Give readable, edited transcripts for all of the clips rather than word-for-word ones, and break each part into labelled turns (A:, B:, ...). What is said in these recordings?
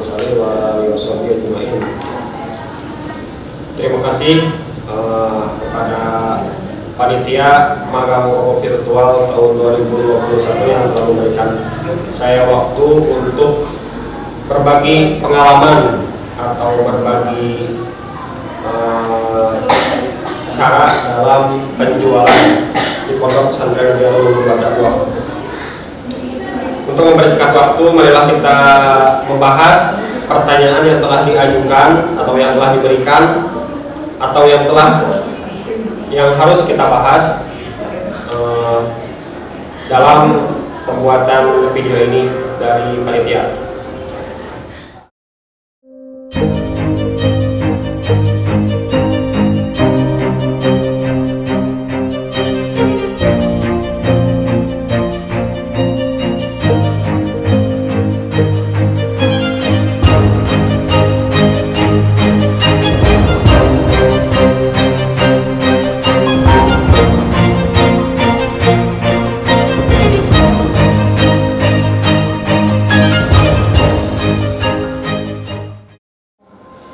A: mursalin wa alihi washabihi ajmain. Terima kasih kepada panitia magang pokok virtual tahun 2021 yang telah memberikan saya waktu untuk berbagi pengalaman atau berbagi cara dalam penjualan di Pondok Pesantren Darul Ulum Dakwah. Untuk mempersingkat waktu, marilah kita membahas pertanyaan yang telah diajukan atau yang telah diberikan atau yang harus kita bahas dalam pembuatan video ini dari panitia.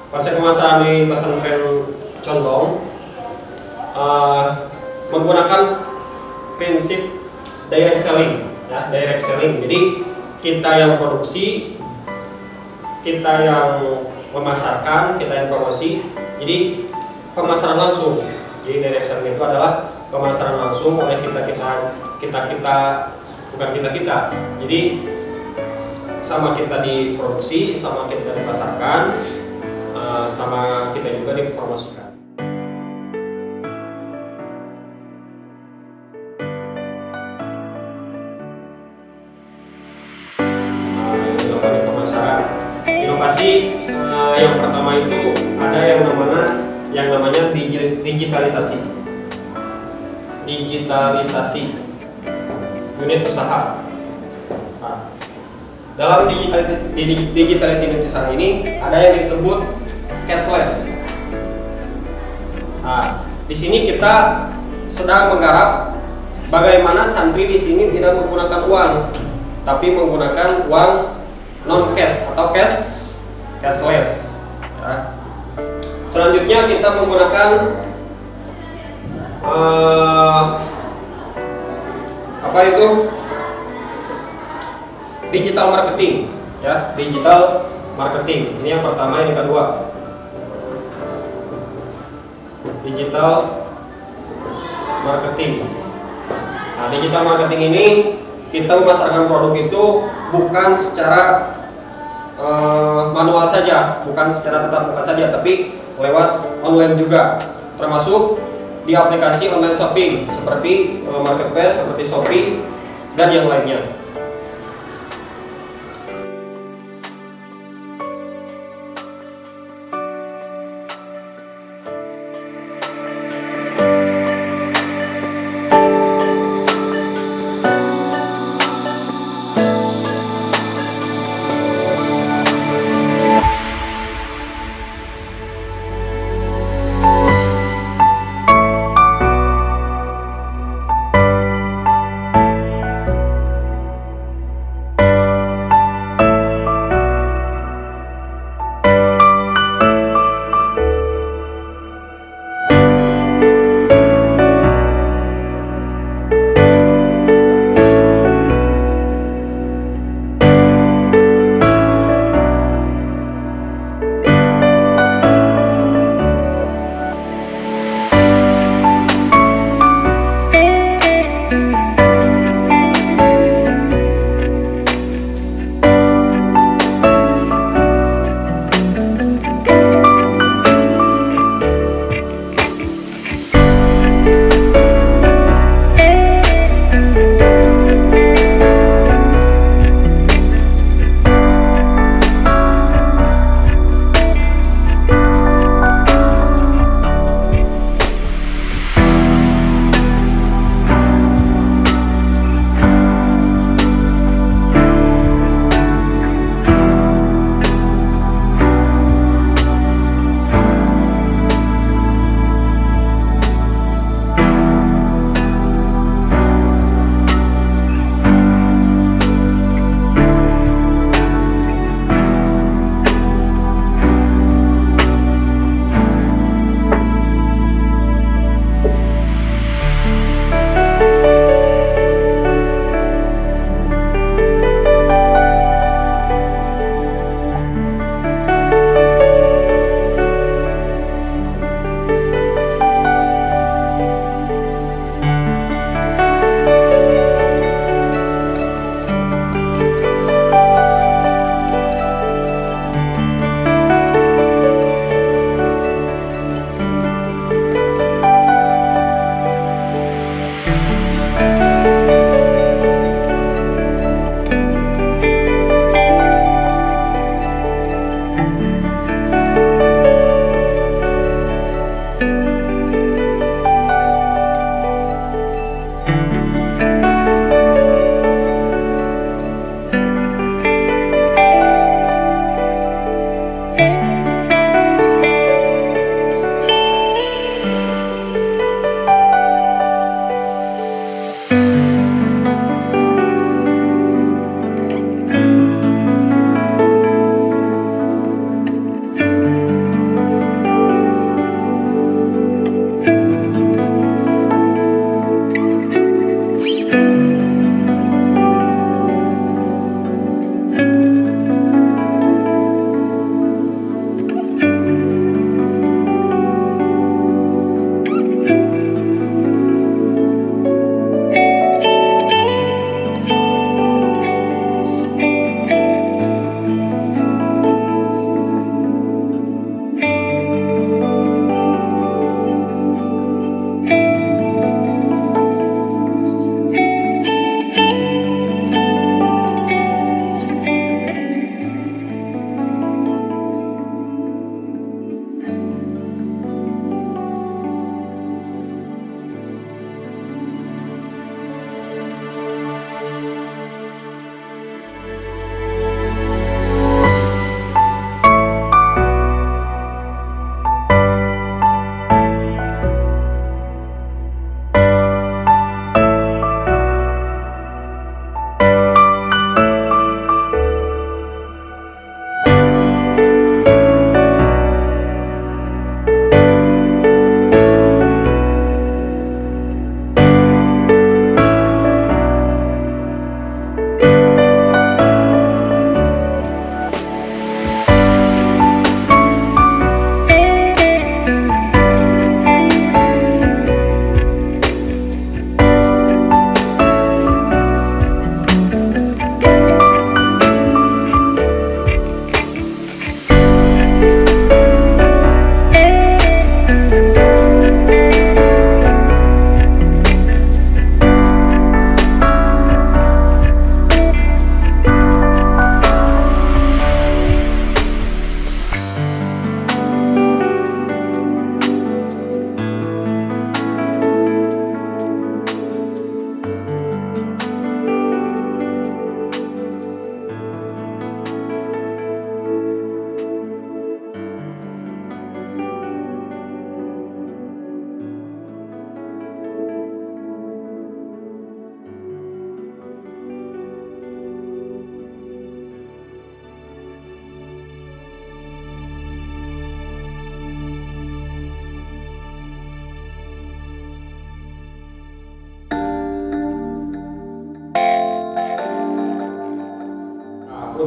A: Konsep pemasaran di pesantren Condong menggunakan prinsip direct selling, ya, direct selling. Jadi kita yang produksi, kita yang memasarkan, kita yang promosi. Jadi pemasaran langsung. Jadi direct selling itu adalah pemasaran langsung oleh kita bukan kita. Jadi sama kita diproduksi, sama kita dipasarkan, sama kita juga dipromosikan. Inovasi pemasaran. Inovasi yang pertama itu ada yang namanya digitalisasi. Digitalisasi unit usaha. Nah, dalam digitalisasi unit usaha ini ada yang disebut cashless. Nah, di sini kita sedang menggarap bagaimana santri di sini tidak menggunakan uang, tapi menggunakan uang non cash atau cashless. Ya. Selanjutnya kita menggunakan digital marketing, ya, digital marketing. Ini yang pertama, yang kedua. Digital marketing. Nah, digital marketing ini kita memasarkan produk itu bukan secara manual saja, bukan secara tatap muka saja, tapi lewat online juga, termasuk di aplikasi online shopping seperti marketplace, seperti Shopee dan yang lainnya.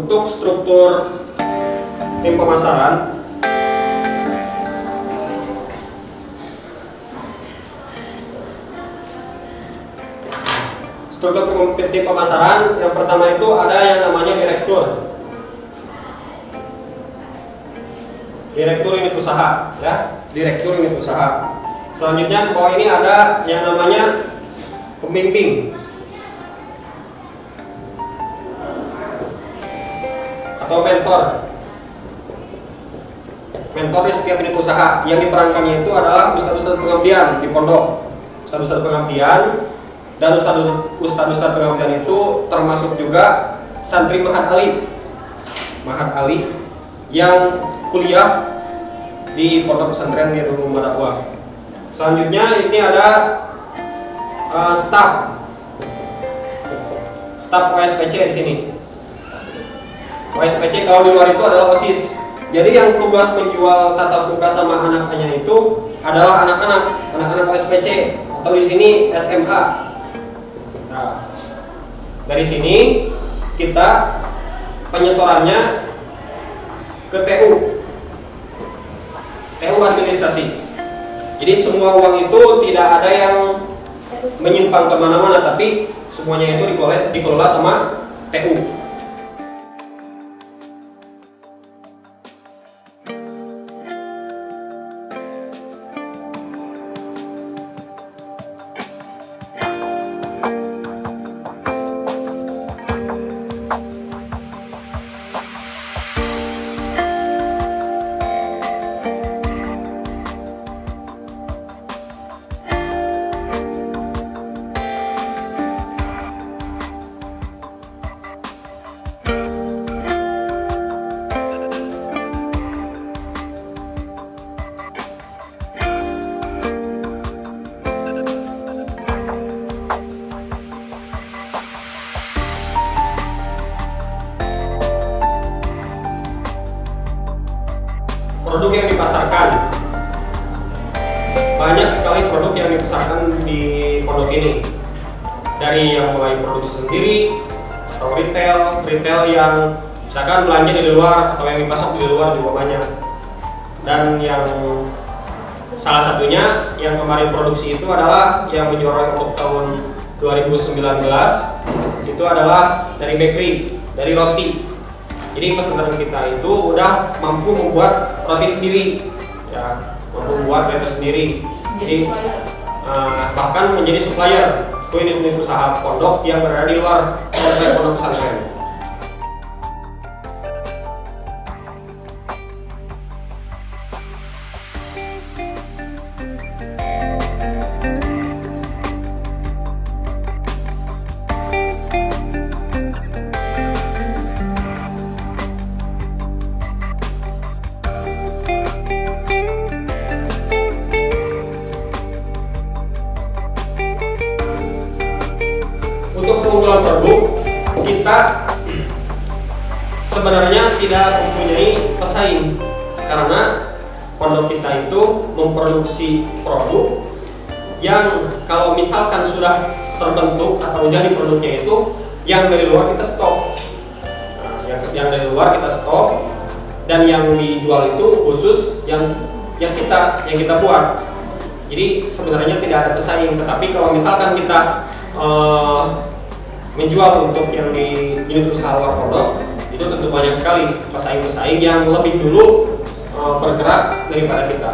A: Untuk struktur tim pemasaran, tim pemasaran yang pertama itu ada yang namanya direktur. Direktur unit usaha, ya, direktur unit usaha. Selanjutnya ke bawah ini ada yang namanya pembimbing atau mentor. Mentor di setiap unit usaha yang diperankannya itu adalah ustadz-ustadz pengabdian di pondok. Ustadz-ustadz pengabdian dan ustadz-ustadz pengabdian itu termasuk juga santri Mahat Ali yang kuliah di pondok pesantren Nurul Madakwah. Selanjutnya ini ada staf OSPC di sini. OSPC kalau di luar itu adalah OSIS. Jadi yang tugas menjual tatap muka sama anak-anaknya itu adalah anak-anak OSPC atau di sini SMA. Nah, dari sini kita penyetorannya ke TU administrasi. Jadi semua uang itu tidak ada yang menyimpang kemana-mana, tapi semuanya itu dikelola sama TU. Produk yang dipasarkan, banyak sekali produk yang dipasarkan di pondok ini, dari yang mulai produksi sendiri atau retail yang misalkan belanja di luar atau yang dipasok di luar juga banyak. Dan yang salah satunya yang kemarin produksi itu adalah yang menjuarai untuk tahun 2019 itu adalah dari bakery, dari roti. Jadi pesanan kita itu udah mampu membuat roti sendiri, ya, mampu membuat roti sendiri. Jadi bahkan menjadi supplier ke unit usaha pondok yang berada di luar pondok pesantren. Untuk keunggulan produk, kita sebenarnya tidak mempunyai pesaing karena pondok kita itu memproduksi produk yang kalau misalkan sudah terbentuk atau jadi produknya itu yang dari luar kita stok. Nah, yang dari luar kita stok dan yang dijual itu khusus yang kita buat. Jadi sebenarnya tidak ada pesaing, tetapi kalau misalkan kita menjual untuk yang di unit usaha luar pondok itu tentu banyak sekali pesaing-pesaing yang lebih dulu bergerak daripada kita.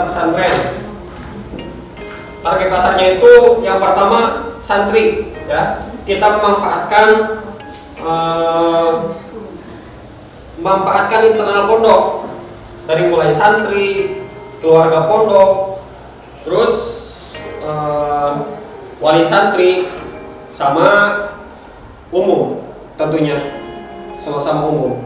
A: pesantren. Target pasarnya itu yang pertama santri, ya. Kita memanfaatkan internal pondok dari mulai santri, keluarga pondok, terus wali santri sama umum, tentunya sama-sama umum.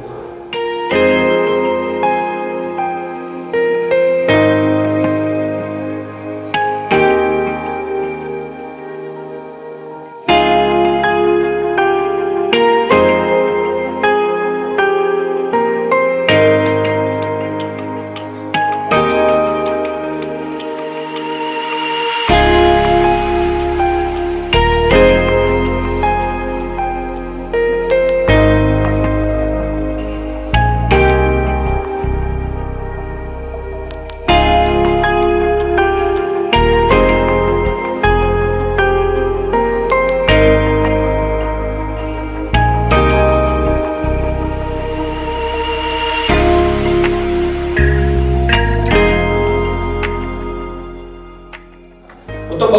A: Untuk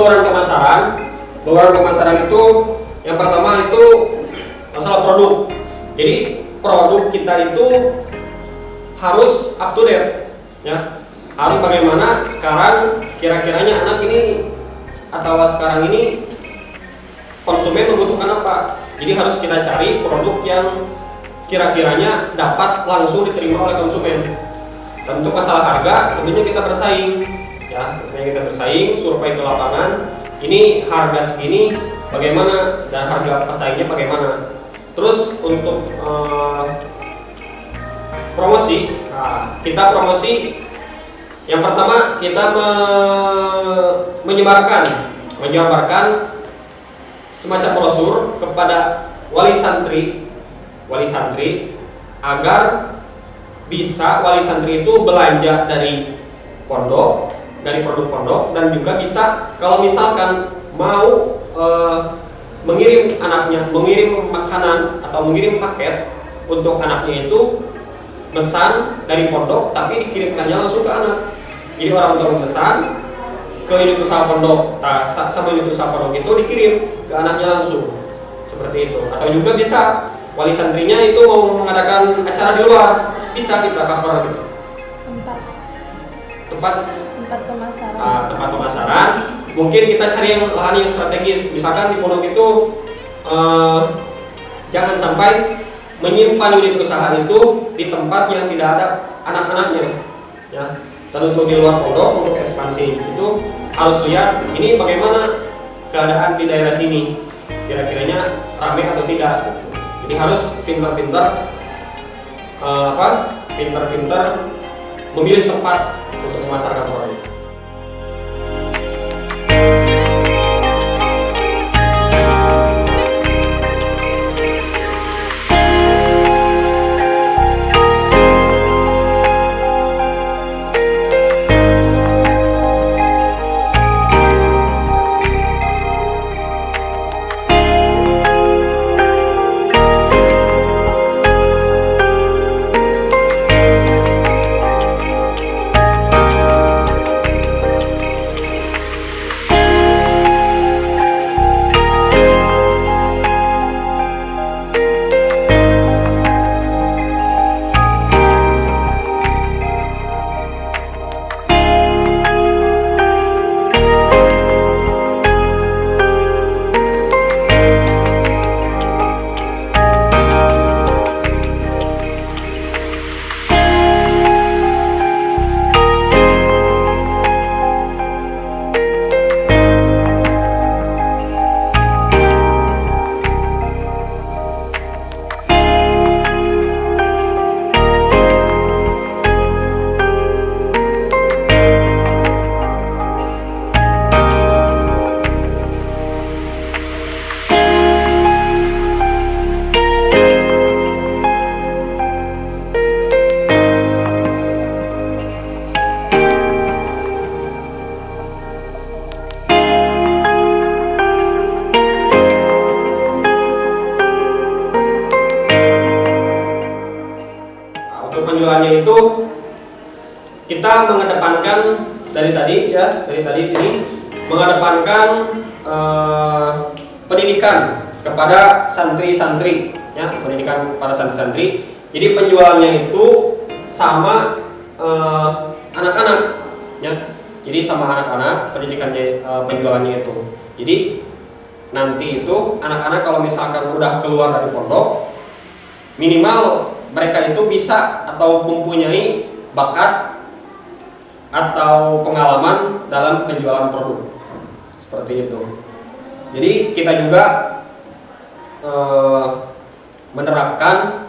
A: bauran pemasaran itu yang pertama itu masalah produk. Jadi produk kita itu harus up to date, ya. Harus bagaimana sekarang kira-kiranya anak ini atau sekarang ini konsumen membutuhkan apa. Jadi harus kita cari produk yang kira-kiranya dapat langsung diterima oleh konsumen. Dan untuk masalah harga tentunya kita bersaing, ya. Tentunya kita bersaing, survei ke lapangan. Ini harga segini bagaimana dan harga pesaingnya bagaimana. Terus untuk promosi, kita promosi yang pertama kita menyebarkan semacam brosur kepada wali santri agar bisa wali santri itu belanja dari pondok, dari produk pondok, dan juga bisa kalau misalkan mau mengirim anaknya, mengirim makanan atau mengirim paket untuk anaknya itu pesan dari pondok tapi dikirimkannya langsung ke anak. Jadi orang tua memesan ke unit usaha pondok, sama unit usaha pondok itu dikirim ke anaknya langsung, seperti itu. Atau juga bisa wali santrinya itu mau mengadakan acara di luar, bisa kita cover gitu. Tempat pemasaran. Mungkin kita cari lahan yang strategis. Misalkan di pondok itu jangan sampai menyimpan unit usaha itu di tempat yang tidak ada anak-anaknya, ya. Dan untuk di luar pondok, untuk ekspansi itu harus lihat ini bagaimana keadaan di daerah sini, kira-kiranya ramai atau tidak. Jadi harus pintar-pintar memilih tempat untuk memasarkan produknya. Penjualannya itu kita mengedepankan dari tadi sini mengedepankan pendidikan kepada santri-santri, ya, pendidikan kepada santri-santri. Jadi penjualannya itu sama anak-anak, ya. Jadi sama anak-anak pendidikannya, penjualannya itu. Jadi nanti itu anak-anak kalau misalkan udah keluar dari pondok, minimal mereka itu bisa atau mempunyai bakat atau pengalaman dalam penjualan produk, seperti itu. Jadi kita juga menerapkan,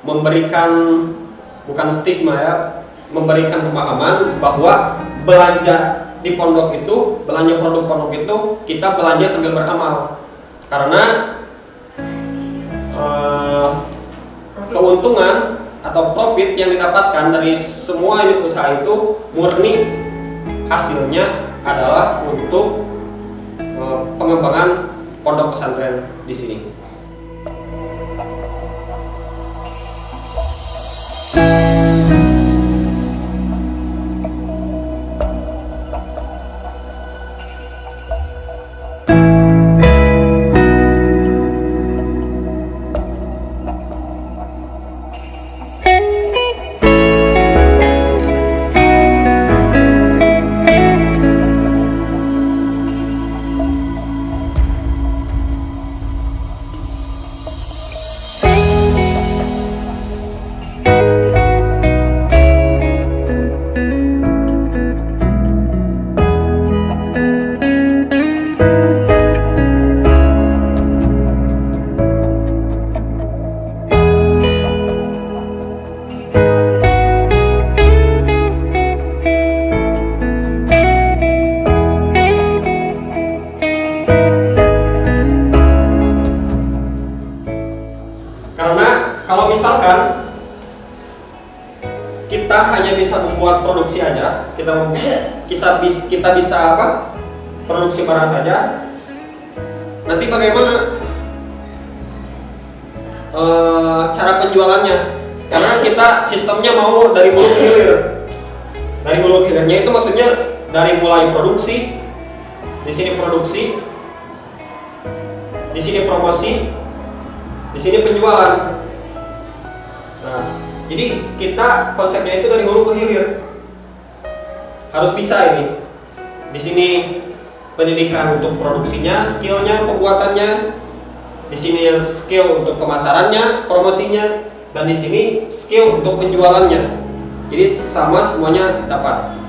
A: memberikan bukan stigma, ya, memberikan pemahaman bahwa belanja di pondok itu, belanja produk pondok itu kita belanja sambil beramal, karena keuntungan atau profit yang didapatkan dari semua unit usaha itu murni hasilnya adalah untuk pengembangan pondok pesantren di sini. Misalkan kita hanya bisa membuat produksi aja, kita bisa apa? Produksi barang saja. Nanti bagaimana cara penjualannya? Karena kita sistemnya mau dari hulu ke hilir. Dari hulu ke hilirnya itu maksudnya dari mulai produksi, di sini produksi, di sini promosi, di sini penjualan. Nah, jadi kita konsepnya itu dari hulu ke hilir. Harus bisa ini. Di sini pendidikan untuk produksinya, skillnya, pembuatannya. Di sini yang skill untuk pemasarannya, promosinya, dan di sini skill untuk penjualannya. Jadi sama semuanya dapat.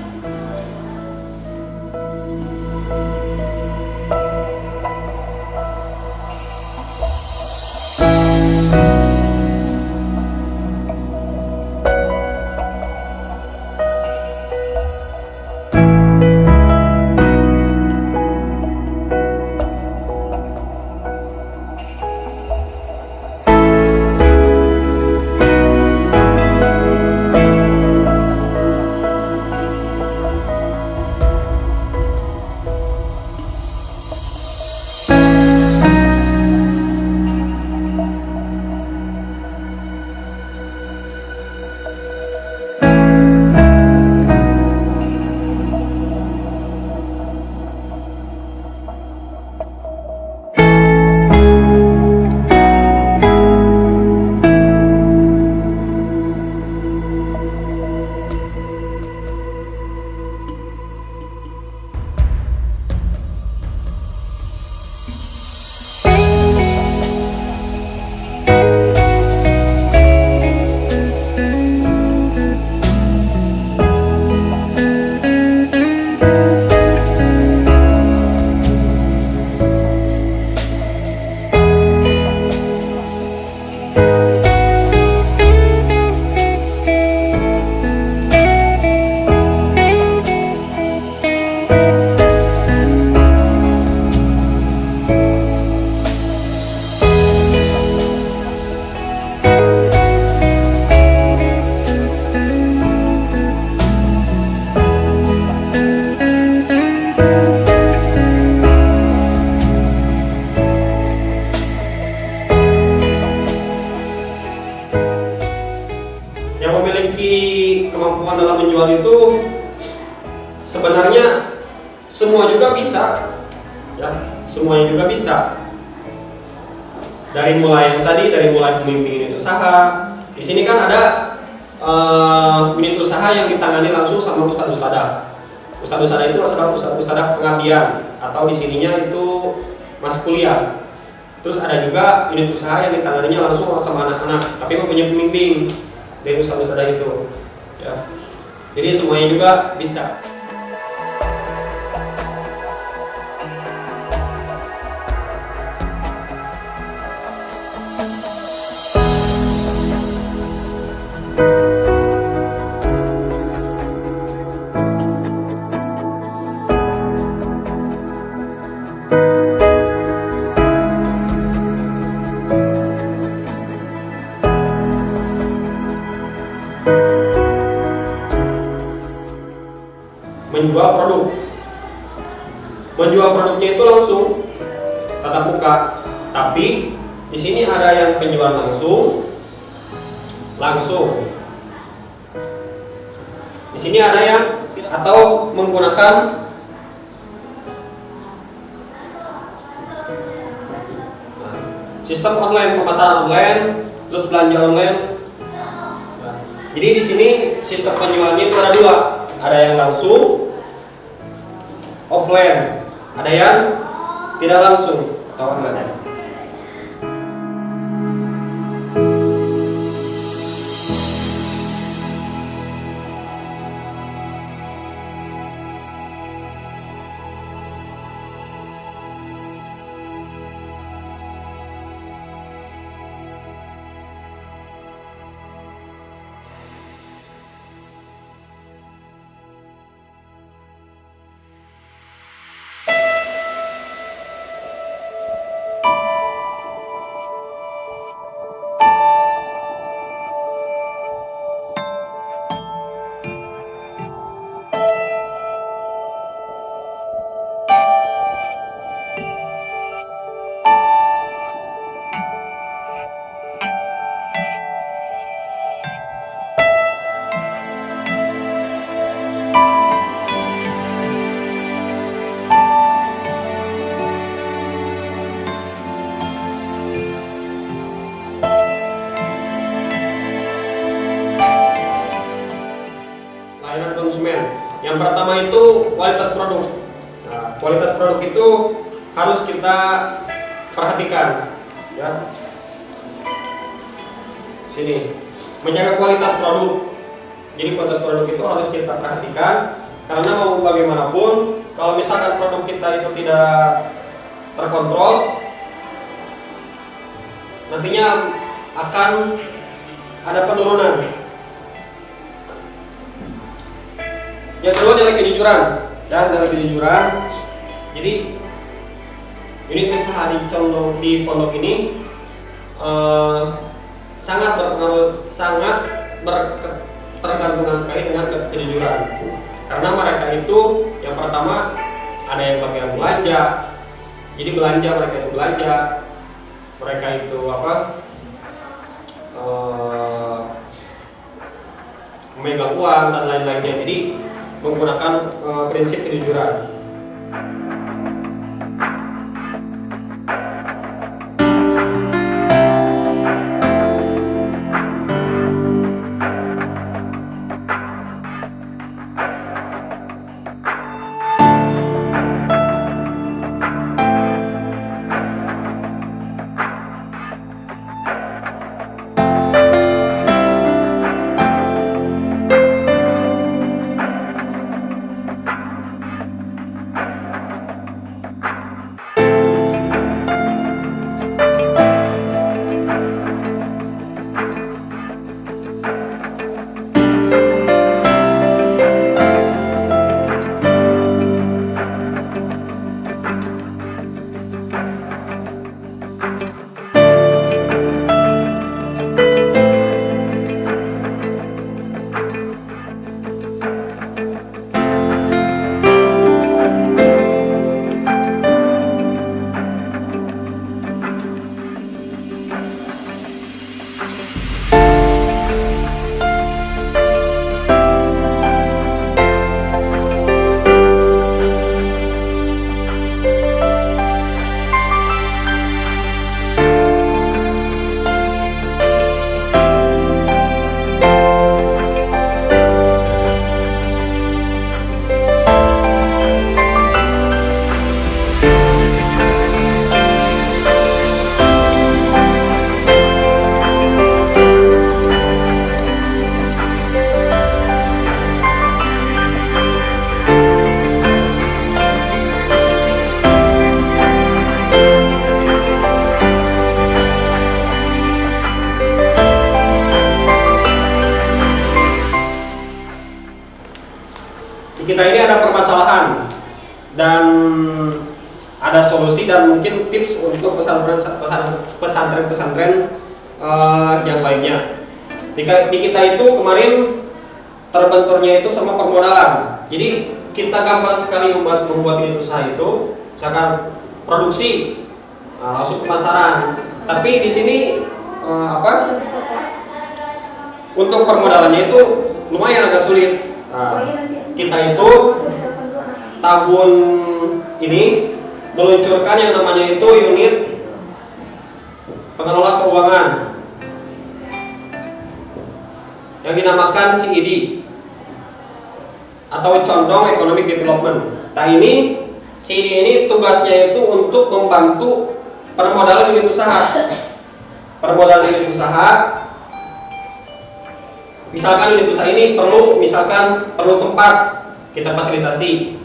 A: Yang memiliki kemampuan dalam menjual itu juga bisa, ya, semuanya juga bisa. Dari mulai yang tadi, dari mulai pembimbing unit usaha. Di sini kan ada unit usaha yang ditangani langsung sama ustadz ustadzah. Ustadz ustadzah itu adalah ustadz ustadzah pengabdian, atau di sininya itu masuk kuliah. Terus ada juga unit usaha yang ditanganinya langsung sama anak-anak, tapi mempunyai pembimbing dari ustadz ustadzah itu. Ya. Jadi semuanya juga bisa. Menjual produk. Menjual produknya itu langsung tatap muka, tapi di sini ada yang penjualan langsung. Di sini ada yang atau menggunakan sistem online, pemasaran online, terus belanja online. Jadi di sini sistem penjualannya itu ada dua. Ada yang langsung, offline, ada yang tidak langsung atau online. Layanan konsumen. Yang pertama itu kualitas produk. Nah, kualitas produk itu harus kita perhatikan, ya. Sini, menjaga kualitas produk. Jadi kualitas produk itu harus kita perhatikan, karena mau bagaimanapun, kalau misalkan produk kita itu tidak terkontrol, nantinya akan ada penurunan. Yang kedua adalah kejujuran, ya, adalah kejujuran. Jadi unit usaha di pondok ini sangat berpengaruh, sangat tergantungan sekali dengan kejujuran. Karena mereka itu yang pertama ada yang bagian belanja, jadi mereka itu belanja, mereka itu memegang uang dan lain-lainnya. Jadi menggunakan prinsip kejujuran. kita ini ada permasalahan dan ada solusi dan mungkin tips untuk pesantren-pesantren yang lainnya. Di kita itu kemarin terbenturnya itu sama permodalan. Jadi kita gampang sekali membuat unit usaha itu, misalkan produksi, langsung pemasaran. Tapi di sini untuk permodalannya itu lumayan agak sulit. Kita itu tahun ini meluncurkan yang namanya itu unit pengelola keuangan yang dinamakan CED atau Condong Economic Development. Nah ini CED ini tugasnya itu untuk membantu permodalan unit usaha. Permodalan unit usaha, misalkan unit usaha ini perlu tempat, kita fasilitasi.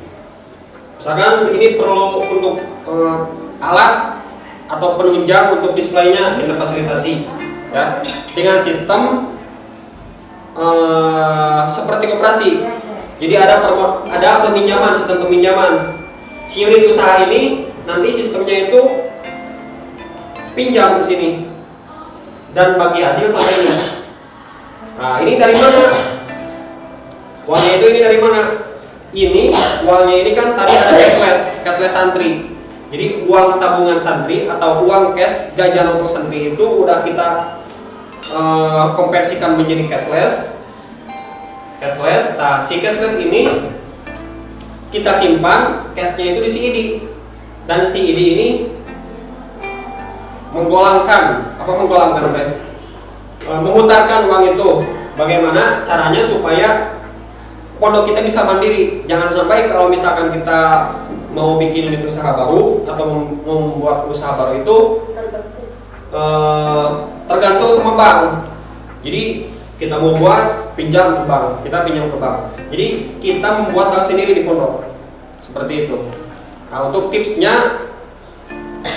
A: Misalkan ini perlu untuk alat atau penunjang untuk displaynya, kita fasilitasi ya dengan sistem seperti koperasi. Jadi ada peminjaman, sistem peminjaman. Si unit usaha ini nanti sistemnya itu pinjam ke sini dan bagi hasil sama ini. Nah, ini dari mana? Uangnya itu ini dari mana? Ini uangnya ini kan tadi ada cashless santri. Jadi uang tabungan santri atau uang cash jajan untuk santri itu udah kita konversikan menjadi cashless. Nah, si cashless ini kita simpan cashnya itu di CED, dan CED ini memutarkan uang itu. Bagaimana caranya supaya pondok kita bisa mandiri? Jangan sampai kalau misalkan kita mau bikin unit usaha baru atau membuat usaha baru itu tergantung sama bank. Jadi kita mau buat pinjam ke bank, kita pinjam ke bank. Jadi kita membuat bank sendiri di pondok, seperti itu. Nah, untuk tipsnya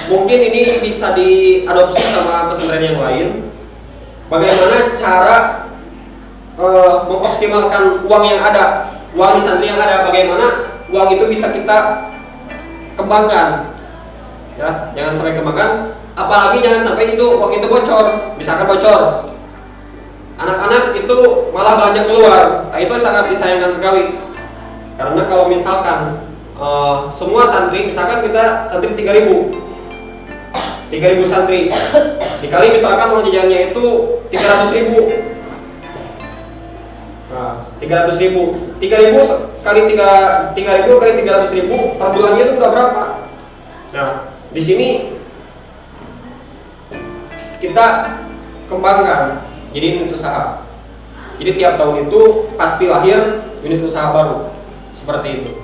A: mungkin ini bisa diadopsi sama pesantren yang lain. Bagaimana cara mengoptimalkan uang yang ada, uang di santri yang ada, bagaimana uang itu bisa kita kembangkan, ya jangan sampai kembangkan, apalagi jangan sampai itu uang itu bocor. Misalkan bocor, anak-anak itu malah belanja keluar. Nah, itu sangat disayangkan sekali, karena kalau misalkan semua santri, misalkan kita santri 3.000 santri dikali misalkan uang jajannya itu 300.000. Nah, 300.000 kali 300.000 per bulannya itu udah berapa? Nah, di sini kita kembangkan jadi unit usaha. Jadi tiap tahun itu pasti lahir unit usaha baru, seperti itu.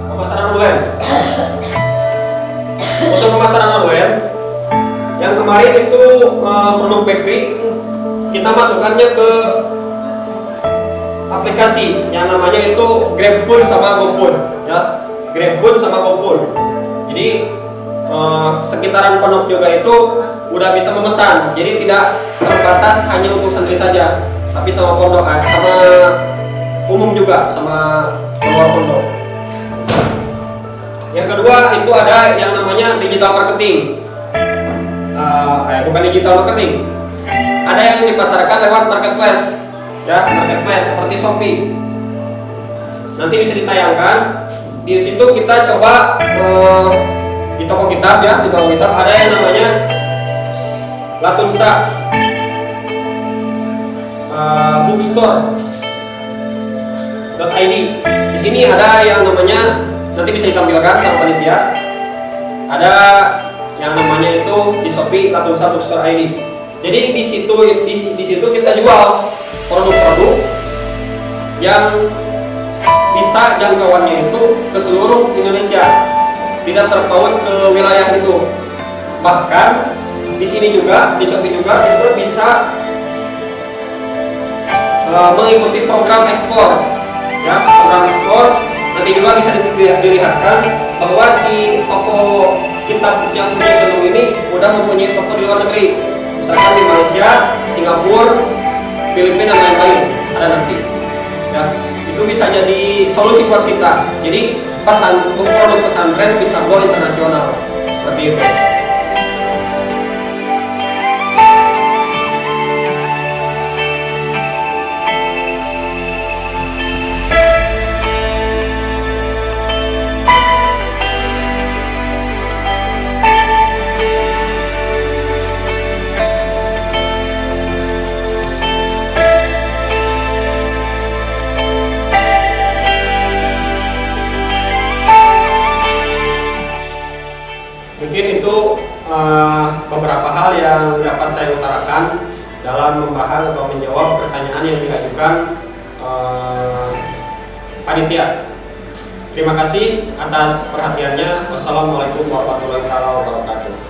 A: Pemasaran online. Untuk pemasaran online yang kemarin itu produk bakery kita masukkannya ke aplikasi yang namanya itu GrabFood sama GoFood, ya. GrabFood sama GoFood. Jadi sekitaran pondok juga itu udah bisa memesan. Jadi tidak terbatas hanya untuk santri saja, tapi sama pondok, sama umum juga, sama keluar pondok. Yang kedua itu ada yang namanya digital marketing. Bukan digital marketing. Ada yang dipasarkan lewat marketplace, ya, marketplace seperti Shopee. Nanti bisa ditayangkan. Di situ kita coba di toko kitab, ya, di toko kitab ada yang namanya Latunsa bookstore.id. Di sini ada yang namanya, nanti bisa ditampilkan sama panitia. Ada yang namanya itu di Shopee Latunsa bookstore.id. Jadi di situ kita jual produk-produk yang bisa jangkauannya itu ke seluruh Indonesia. tidak terpaut ke wilayah itu. Bahkan di sini juga, di Shopee juga kita bisa mengikuti program ekspor, ya, program ekspor. Nanti juga bisa dilihatkan bahwa si toko kitab yang punya channel ini udah mempunyai toko di luar negeri, misalkan di Malaysia, Singapura, Filipina dan lain-lain ada nanti. Ya, itu bisa jadi solusi buat kita. Jadi produk pesantren bisa go internasional seperti itu. Mungkin itu beberapa hal yang dapat saya utarakan dalam membahas atau menjawab pertanyaan yang diajukan panitia. Terima kasih atas perhatiannya. Wassalamualaikum warahmatullahi wabarakatuh.